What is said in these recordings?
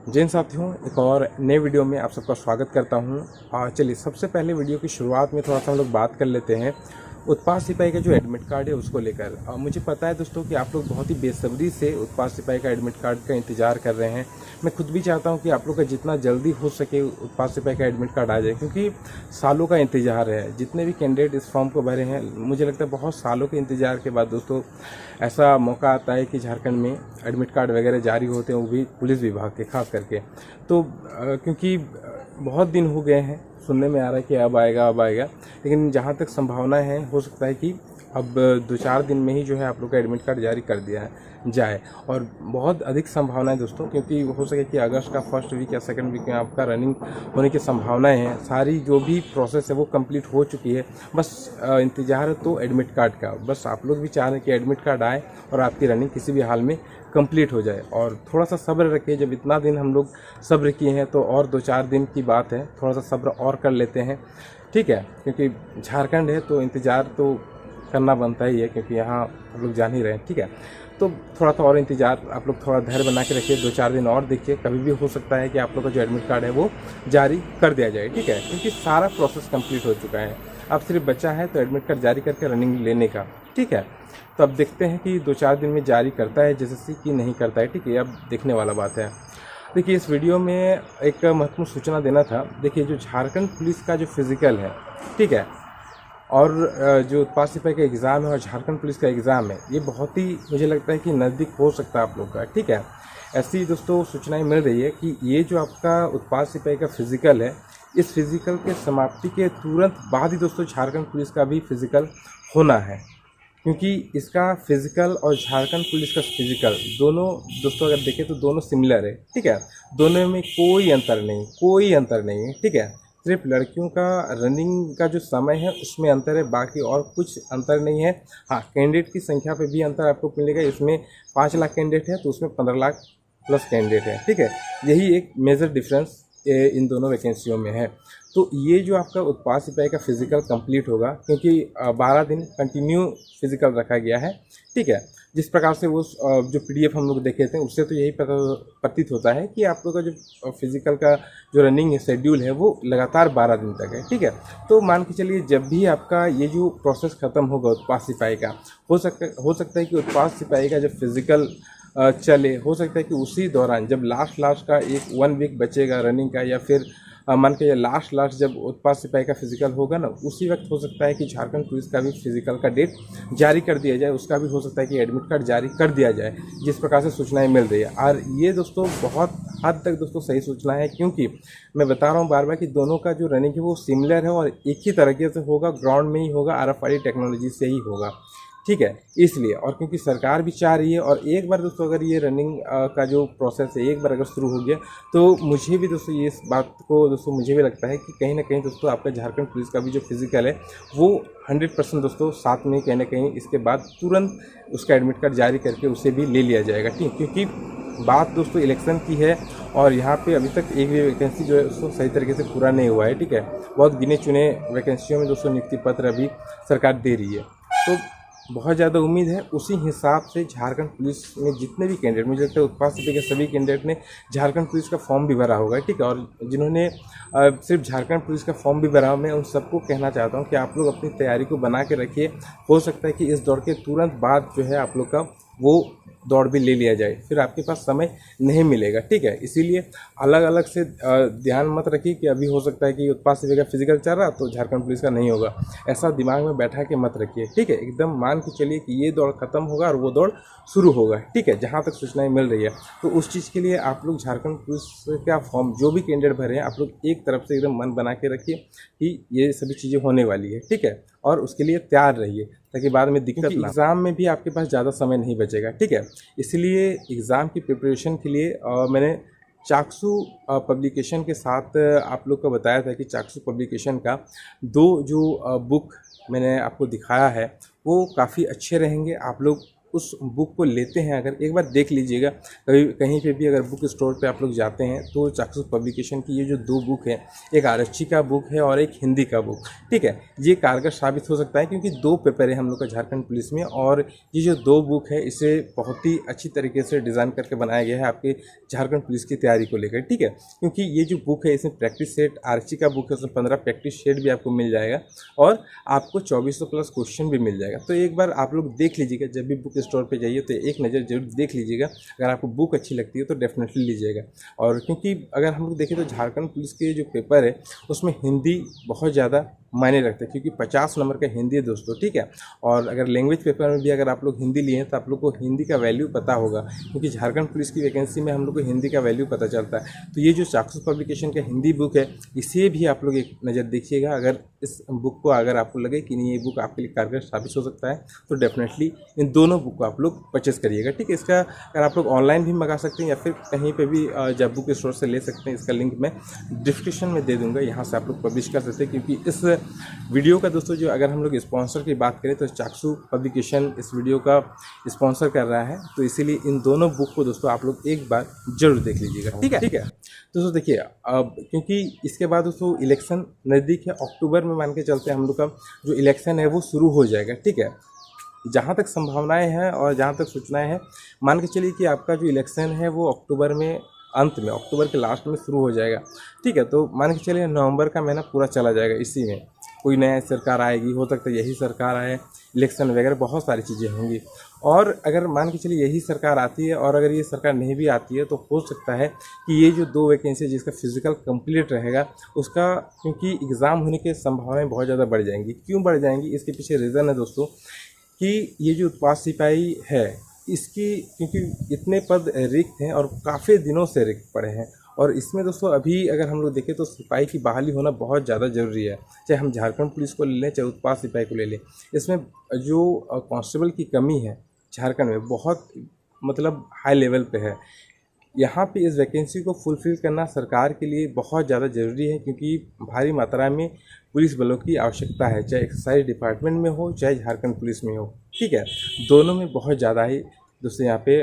जैन साथियों, एक और नए वीडियो में आप सबका स्वागत करता हूं। चलिए, सबसे पहले वीडियो की शुरुआत में थोड़ा सा हम लोग बात कर लेते हैं उत्पाद सिपाही का जो एडमिट कार्ड है उसको लेकर। मुझे पता है दोस्तों कि आप लोग बहुत ही बेसब्री से उत्पाद सिपाही का एडमिट कार्ड का इंतज़ार कर रहे हैं। मैं खुद भी चाहता हूं कि आप लोग का जितना जल्दी हो सके उत्पाद सिपाही का एडमिट कार्ड आ जाए, क्योंकि सालों का इंतज़ार है। जितने भी कैंडिडेट इस फॉर्म को भरे हैं, मुझे लगता है बहुत सालों के इंतज़ार के बाद दोस्तों ऐसा मौका आता है कि झारखंड में एडमिट कार्ड वगैरह जारी होते हैं, वो भी पुलिस विभाग के खास करके। तो क्योंकि बहुत दिन हो गए हैं, सुनने में आ रहा है कि अब आएगा, लेकिन जहाँ तक संभावनाएं हैं, हो सकता है कि अब 2-4 दिन में ही जो है आप लोग का एडमिट कार्ड जारी कर दिया जाए। और बहुत अधिक संभावना है दोस्तों, क्योंकि हो सके कि अगस्त का फर्स्ट वीक या सेकंड वीक में आपका रनिंग होने की संभावनाएं हैं। सारी जो भी प्रोसेस है वो कंप्लीट हो चुकी है, बस इंतज़ार है तो एडमिट कार्ड का। बस आप लोग भी चाह रहे हैं कि एडमिट कार्ड आए और आपकी रनिंग किसी भी हाल में कंप्लीट हो जाए। और थोड़ा सा सब्र रखिए, जब इतना दिन हम लोग सब्र किए हैं तो और 2-4 दिन की बात है, थोड़ा सा सब्र और कर लेते हैं, ठीक है। क्योंकि झारखंड है तो इंतज़ार तो करना बनता ही है, क्योंकि यहाँ आप लोग जान ही रहे हैं, ठीक है। तो थोड़ा सा और इंतज़ार आप लोग थोड़ा धैर्य बना के रखिए, 2-4 दिन और देखिए। कभी भी हो सकता है कि आप लोग का जो एडमिट कार्ड है वो जारी कर दिया जाए, ठीक है, क्योंकि सारा प्रोसेस कंप्लीट हो चुका है। अब सिर्फ बचा है तो एडमिट कार्ड जारी करके रनिंग लेने का, ठीक है। तो अब देखते हैं कि 2-4 दिन में जारी करता है जैसे कि नहीं करता है, ठीक है। अब देखने वाला बात है। देखिए, इस वीडियो में एक महत्वपूर्ण सूचना देना था। देखिए, जो झारखंड पुलिस का जो फिज़िकल है, ठीक है, और जो उत्पाद सिपाही का एग्ज़ाम है और झारखंड पुलिस का एग्ज़ाम है, ये बहुत ही मुझे लगता है कि नज़दीक हो सकता है आप लोग का, ठीक है। ऐसी दोस्तों सूचनाएं मिल रही है कि ये जो आपका उत्पाद सिपाही का फिज़िकल है, इस फिज़िकल के समाप्ति के तुरंत बाद ही दोस्तों झारखंड पुलिस का भी फिज़िकल होना है। क्योंकि इसका फिज़िकल और झारखंड पुलिस का फिज़िकल दोनों दोस्तों अगर देखें तो दोनों सिमिलर है, ठीक है। दोनों में कोई अंतर नहीं है, ठीक है। सिर्फ लड़कियों का रनिंग का जो समय है उसमें अंतर है, बाकी और कुछ अंतर नहीं है। हाँ, कैंडिडेट की संख्या पे भी अंतर आपको मिलेगा। इसमें 5 लाख कैंडिडेट है तो उसमें 15 लाख प्लस कैंडिडेट है, ठीक है। यही एक मेजर डिफरेंस इन दोनों वैकेंसियों में है। तो ये जो आपका उत्पाद सिपाही का फिज़िकल कंप्लीट होगा, क्योंकि 12 दिन कंटिन्यू फिज़िकल रखा गया है, ठीक है। जिस प्रकार से वो जो PDF हम लोग देखे थे उससे तो यही प्रतीत होता है कि आप लोग का जो फिज़िकल का जो रनिंग शेड्यूल है वो लगातार 12 दिन तक है, ठीक है। तो मान के चलिए, जब भी आपका ये जो प्रोसेस ख़त्म होगा उत्पाद सिपाही का, हो सकता है कि उत्पाद सिपाही का जब फिज़िकल चले, हो सकता है कि उसी दौरान जब लास्ट का 1 वीक बचेगा रनिंग का, या फिर मान के लास्ट जब उत्पाद सिपाही का फिज़िकल होगा ना, उसी वक्त हो सकता है कि झारखंड पुलिस का भी फिज़िकल का डेट जारी कर दिया जाए। उसका भी हो सकता है कि एडमिट कार्ड जारी कर दिया जाए, जिस प्रकार से सूचनाएं मिल रही है। और ये दोस्तों बहुत हद तक दोस्तों सही सूचना है, क्योंकि मैं बता रहा हूँ बार बार कि दोनों का जो रनिंग है वो सिमिलर है और एक ही तरीके से होगा, ग्राउंड में ही होगा, RFID टेक्नोलॉजी से ही होगा, ठीक है। इसलिए, और क्योंकि सरकार भी चाह रही है, और एक बार दोस्तों अगर ये रनिंग का जो प्रोसेस है एक बार अगर शुरू हो गया, तो मुझे भी दोस्तों ये इस बात को दोस्तों मुझे भी लगता है कि कहीं ना कहीं दोस्तों आपका झारखंड पुलिस का भी जो फिज़िकल है वो 100% दोस्तों साथ में कहीं ना कहीं इसके बाद तुरंत उसका एडमिट कार्ड जारी करके उसे भी ले लिया जाएगा, ठीक। क्योंकि बात दोस्तों इलेक्शन की है और यहाँ पे अभी तक एक भी वैकेंसी जो है उसको सही तरीके से पूरा नहीं हुआ है, ठीक है। बहुत गिने चुने वैकेंसियों में दोस्तों नियुक्ति पत्र अभी सरकार दे रही है। तो बहुत ज़्यादा उम्मीद है उसी हिसाब से झारखंड पुलिस में जितने भी कैंडिडेट, मुझे लगता है उत्पाद सिपाही के सभी कैंडिडेट ने झारखंड पुलिस का फॉर्म भी भरा होगा, ठीक है। और जिन्होंने सिर्फ झारखंड पुलिस का फॉर्म भी भरा, मैं उन सबको कहना चाहता हूं कि आप लोग अपनी तैयारी को बना के रखिए। हो सकता है कि इस दौड़ के तुरंत बाद जो है आप लोग का वो दौड़ भी ले लिया जाए, फिर आपके पास समय नहीं मिलेगा, ठीक है। इसीलिए अलग अलग से ध्यान मत रखिए कि अभी हो सकता है कि उत्पाद सिपाही का फिजिकल चल रहा तो झारखंड पुलिस का नहीं होगा। ऐसा दिमाग में बैठा के मत रखिए, ठीक है। एकदम मान के चलिए कि ये दौड़ खत्म होगा और वो दौड़ शुरू होगा, ठीक है, जहाँ तक सूचनाएं मिल रही है। तो उस चीज़ के लिए आप लोग झारखंड पुलिस का फॉर्म जो भी कैंडिडेट भरे हैं, आप लोग एक तरफ से एकदम मन बना के रखिए कि ये सभी चीज़ें होने वाली है, ठीक है। और उसके लिए तैयार रहिए ताकि बाद में दिक्कत ना। एग्ज़ाम में भी आपके पास ज़्यादा समय नहीं बचेगा, ठीक है। इसलिए एग्ज़ाम की प्रिपरेशन के लिए मैंने चाक्षु पब्लिकेशन के साथ आप लोग को बताया था कि चाक्षु पब्लिकेशन का 2 जो बुक मैंने आपको दिखाया है वो काफ़ी अच्छे रहेंगे। आप लोग उस बुक को लेते हैं अगर, एक बार देख लीजिएगा। कभी कहीं पे भी अगर बुक स्टोर पे आप लोग जाते हैं तो चाक्षुष पब्लिकेशन की ये जो 2 बुक है, एक आरक्षी का बुक है और एक हिंदी का बुक, ठीक है, ये कारगर साबित हो सकता है क्योंकि 2 पेपर है हम लोग का झारखंड पुलिस में, और ये जो 2 बुक है इसे बहुत ही अच्छी तरीके से डिज़ाइन करके बनाया गया है आपके झारखंड पुलिस की तैयारी को लेकर, ठीक है। क्योंकि ये जो बुक है इसमें प्रैक्टिस सेट, आरक्षी का बुक है उसमें 15 प्रैक्टिस सेट भी आपको मिल जाएगा और आपको 2400 प्लस क्वेश्चन भी मिल जाएगा। तो एक बार आप लोग देख लीजिएगा, जब भी बुक स्टोर पे जाइए तो एक नज़र जरूर देख लीजिएगा। अगर आपको बुक अच्छी लगती है तो डेफिनेटली लीजिएगा। और क्योंकि अगर हम लोग देखें तो झारखंड पुलिस के जो पेपर है उसमें हिंदी बहुत ज़्यादा मायने रखते हैं क्योंकि 50 नंबर का हिंदी है दोस्तों, ठीक है। और अगर लैंग्वेज पेपर में भी अगर आप लोग हिंदी लिए हैं तो आप लोग को हिंदी का वैल्यू पता होगा क्योंकि झारखंड पुलिस की वैकेंसी में हम लोग को हिंदी का वैल्यू पता चलता है। तो ये जो चाक्षुष पब्लिकेशन का हिंदी बुक है इसे भी आप लोग एक नज़र देखिएगा। अगर इस बुक को अगर आपको लगे कि नहीं ये बुक आपके लिए कारगर साबित हो सकता है तो डेफिनेटली इन दोनों बुक को आप लोग परचेस करिएगा, ठीक है। इसका अगर आप लोग ऑनलाइन भी मंगा सकते हैं या फिर कहीं पे भी जब बुक स्टोर से ले सकते हैं, इसका लिंक मैं डिस्क्रिप्शन में दे दूंगा, यहाँ से आप लोग पब्लिश कर सकते हैं। क्योंकि इस वीडियो का दोस्तों जो अगर हम लोग स्पॉन्सर की बात करें तो चाक्षुष पब्लिकेशन इस वीडियो का स्पॉन्सर कर रहा है, तो इसीलिए इन दोनों बुक को दोस्तों आप लोग एक बार जरूर देख लीजिएगा, ठीक है, ठीक है। दोस्तों देखिए अब क्योंकि इसके बाद दोस्तों इलेक्शन नज़दीक है, अक्टूबर में मान के चलते हैं हम लोग का जो इलेक्शन है वो शुरू हो जाएगा, ठीक है। जहाँ तक संभावनाएं हैं और जहाँ तक सूचनाएं हैं, मान के चलिए कि आपका जो इलेक्शन है वो अक्टूबर में अंत में, अक्टूबर के लास्ट में शुरू हो जाएगा, ठीक है। तो मान के चलिए नवंबर का महीना पूरा चला जाएगा, इसी में कोई नया सरकार आएगी, हो सकता है यही सरकार आए, इलेक्शन वगैरह बहुत सारी चीज़ें होंगी। और अगर मान के चलिए यही सरकार आती है और अगर ये सरकार नहीं भी आती है तो हो सकता है कि ये जो 2 वैकेंसी जिसका फिजिकल कंप्लीट रहेगा उसका, क्योंकि एग्ज़ाम होने की संभावनाएं बहुत ज़्यादा बढ़ जाएंगी। क्यों बढ़ जाएंगी, इसके पीछे रीज़न है दोस्तों कि ये जो उत्पाद सिपाही है इसकी, क्योंकि इतने पद रिक्त हैं और काफ़ी दिनों से रिक्त पड़े हैं, और इसमें दोस्तों अभी अगर हम लोग देखें तो सिपाही की बहाली होना बहुत ज़्यादा ज़रूरी है। चाहे हम झारखंड पुलिस को ले लें चाहे उत्पाद सिपाही को ले लें, इसमें जो कांस्टेबल की कमी है झारखंड में बहुत मतलब हाई लेवल पे है। यहाँ पे इस वैकेंसी को फुलफ़िल करना सरकार के लिए बहुत ज़्यादा ज़रूरी है क्योंकि भारी मात्रा में पुलिस बलों की आवश्यकता है, चाहे एक्साइज डिपार्टमेंट में हो चाहे झारखंड पुलिस में हो, ठीक है। दोनों में बहुत ज़्यादा ही दोस्तों यहाँ पे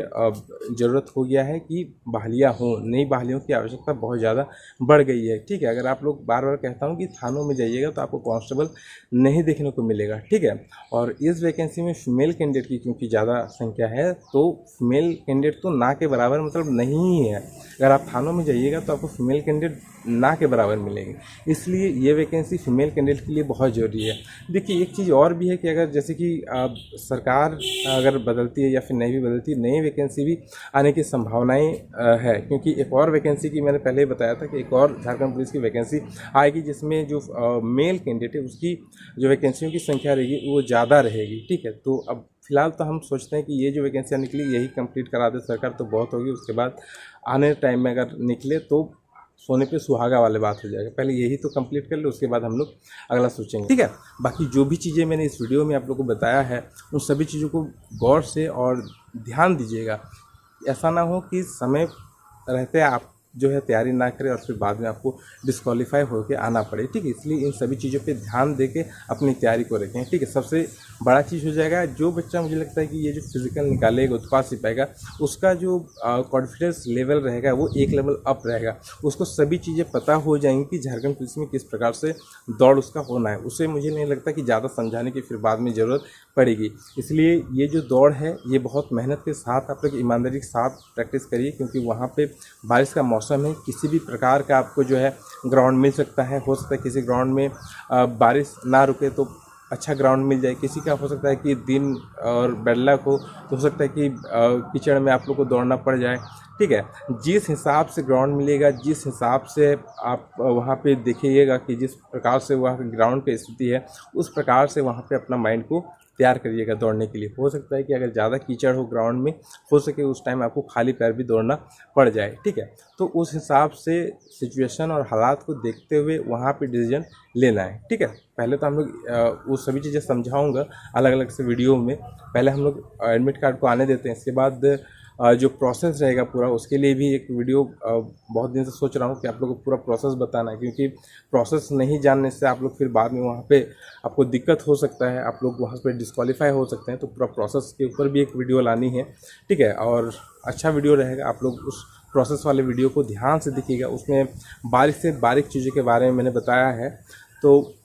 ज़रूरत हो गया है कि बहालियाँ हों, नई बहालियों की आवश्यकता बहुत ज़्यादा बढ़ गई है, ठीक है। अगर आप लोग बार बार कहता हूँ कि थानों में जाइएगा तो आपको कांस्टेबल नहीं देखने को मिलेगा, ठीक है। और इस वैकेंसी में फीमेल कैंडिडेट की क्योंकि ज़्यादा संख्या है तो फीमेल कैंडिडेट तो ना के बराबर मतलब नहीं ही है। अगर आप थानों में जाइएगा तो आपको फीमेल कैंडिडेट ना के बराबर मिलेंगे, इसलिए ये वैकेंसी फीमेल कैंडिडेट के लिए बहुत ज़रूरी है। देखिए एक चीज़ और भी है कि अगर जैसे कि सरकार अगर बदलती है या फिर नहीं भी बदलती, नई वैकेंसी भी आने की संभावनाएं है। क्योंकि एक और वैकेंसी की मैंने पहले ही बताया था कि एक और झारखंड पुलिस की वैकेंसी आएगी जिसमें जो मेल कैंडिडेट है उसकी जो वैकेंसियों की संख्या रहेगी वो ज़्यादा रहेगी, ठीक है। तो अब फिलहाल तो हम सोचते हैं कि ये जो वैकेंसियाँ निकली यही कंप्लीट करा दे सरकार तो बहुत होगी, उसके बाद आने टाइम में अगर निकले तो सोने पे सुहागा वाले बात हो जाएगा। पहले यही तो कंप्लीट कर लो, उसके बाद हम लोग अगला सोचेंगे, ठीक है। बाकी जो भी चीज़ें मैंने इस वीडियो में आप लोगों को बताया है उन सभी चीज़ों को गौर से और ध्यान दीजिएगा। ऐसा ना हो कि समय रहते आप जो है तैयारी ना करें और फिर बाद में आपको डिस्क्वालीफाई होकर आना पड़े, ठीक है। इसलिए इन सभी चीज़ों पे ध्यान दे के अपनी तैयारी को रखें, ठीक है। सबसे बड़ा चीज़ हो जाएगा जो बच्चा मुझे लगता है कि ये जो फिजिकल निकालेगा उत्पाद सिपाही उसका जो कॉन्फिडेंस लेवल रहेगा वो एक लेवल अप रहेगा। उसको सभी चीज़ें पता हो जाएंगी कि झारखंड पुलिस में किस प्रकार से दौड़ उसका होना है। उसे मुझे नहीं लगता कि ज़्यादा समझाने की फिर बाद में ज़रूरत पड़ेगी। इसलिए ये जो दौड़ है ये बहुत मेहनत के साथ आप लोग ईमानदारी के साथ प्रैक्टिस करिए क्योंकि वहाँ पे बारिश का मौसम है, किसी भी प्रकार का आपको जो है ग्राउंड मिल सकता है। हो सकता है किसी ग्राउंड में बारिश ना रुके तो अच्छा ग्राउंड मिल जाए, किसी का हो सकता है कि दिन और बेडला को तो हो सकता है कि कीचड़ में आप लोग को दौड़ना पड़ जाए, ठीक है। जिस हिसाब से ग्राउंड मिलेगा, जिस हिसाब से आप वहाँ पे देखिएगा कि जिस प्रकार से वहाँ ग्राउंड की स्थिति है उस प्रकार से वहाँ पे अपना माइंड को तैयार करिएगा दौड़ने के लिए। हो सकता है कि अगर ज़्यादा कीचड़ हो ग्राउंड में, हो सके उस टाइम आपको खाली पैर भी दौड़ना पड़ जाए, ठीक है। तो उस हिसाब से सिचुएशन और हालात को देखते हुए वहाँ पे डिसीजन लेना है, ठीक है। पहले तो हम लोग वो सभी चीज़ें समझाऊंगा अलग अलग से वीडियो में। पहले हम लोग एडमिट कार्ड को आने देते हैं, इसके बाद जो प्रोसेस रहेगा पूरा, उसके लिए भी एक वीडियो बहुत दिन से सोच रहा हूँ कि आप लोगों को पूरा प्रोसेस बताना है, क्योंकि प्रोसेस नहीं जानने से आप लोग फिर बाद में वहाँ पे आपको दिक्कत हो सकता है, आप लोग वहाँ पे डिस्क्वालीफाई हो सकते हैं। तो पूरा प्रोसेस के ऊपर भी एक वीडियो लानी है, ठीक है। और अच्छा वीडियो रहेगा, आप लोग उस प्रोसेस वाले वीडियो को ध्यान से देखिएगा। उसमें बारीक से बारीक चीज़ों के बारे में मैंने बताया है, तो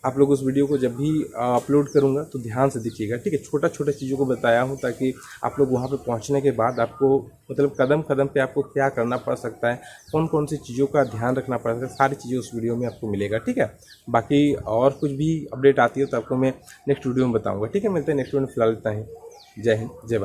आप लोग उस वीडियो को जब भी अपलोड करूंगा तो ध्यान से देखिएगा, ठीक है। छोटा छोटा चीज़ों को बताया हूं ताकि आप लोग वहां पे पहुंचने के बाद आपको मतलब कदम कदम पे आपको क्या करना पड़ सकता है, कौन कौन सी चीज़ों का ध्यान रखना पड़ सकता है, सारी चीज़ें उस वीडियो में आपको मिलेगा, ठीक है। बाकी और कुछ भी अपडेट आती है तो आपको मैं नेक्स्ट वीडियो में बताऊँगा, ठीक है। मिलते हैं नेक्स्ट वीडियो में, फिलहाल इतना ही। जय हिंद, जय भारत।